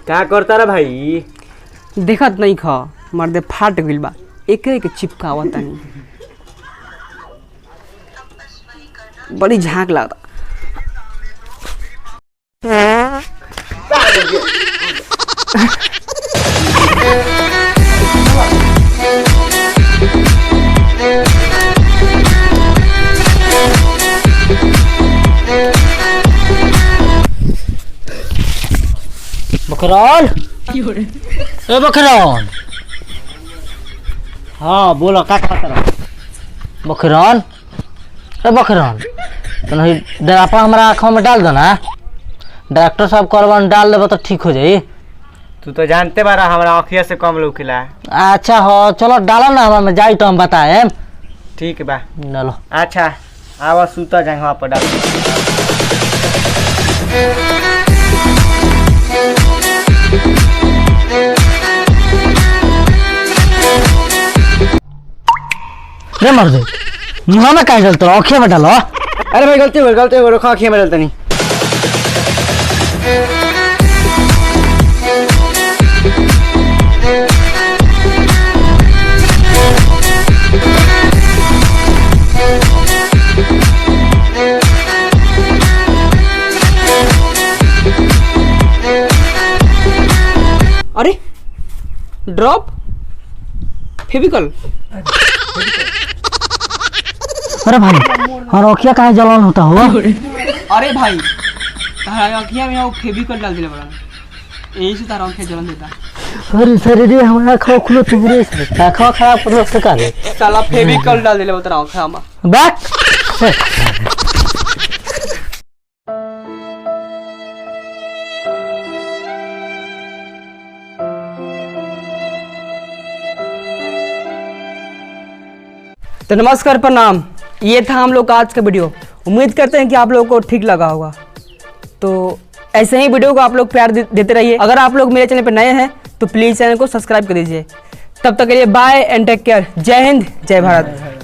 का करता रे भाई? देखत नहीं खा मर्दे फाट गइल बा एक चिपकावा तनी बड़ी झांक लागता। बकरौल ए बकरौल, हाँ बोलो का करता रहो? बकरौल ए बकरौल, तो डरापा हमारा आँखों में डाल दो ना। डॉक्टर साहब करवन डाल देबो तो ठीक हो जाई। तू तो जानते बारा हमारा आँखिया से कम लौकिला। अच्छा हो चलो डालो ना, हमारा में जाई तो हम बताए। ठीक बा डालो। अच्छा आवा सूता जाए वहाँ पर डाल। रे मर दे मुँह में कहीं डालते आँखिया में डालो। अरे भाई गलती हो गई रखो आँखिया में डालते नहीं। अरे ड्रॉप फेविकल। अरे भाई और आँखिया कहाँ जलन होता हो? अरे भाई तारा आँखिया में वो फेविकल डाल दिले बड़ा, यही से तारा आँखिया जलन देता। अरे सर रे हमारा आँखों खुलो तुम्हारे से आँखों खराब कर से का रे साला फेविकल डाल दिले बता आँखा में बैक। तो नमस्कार प्रणाम, ये था हम लोग का आज का वीडियो। उम्मीद करते हैं कि आप लोगों को ठीक लगा होगा। तो ऐसे ही वीडियो को आप लोग प्यार देते रहिए। अगर आप लोग मेरे चैनल पर नए हैं तो प्लीज़ चैनल को सब्सक्राइब कर दीजिए। तब तक के लिए बाय एंड टेक केयर। जय हिंद जय भारत।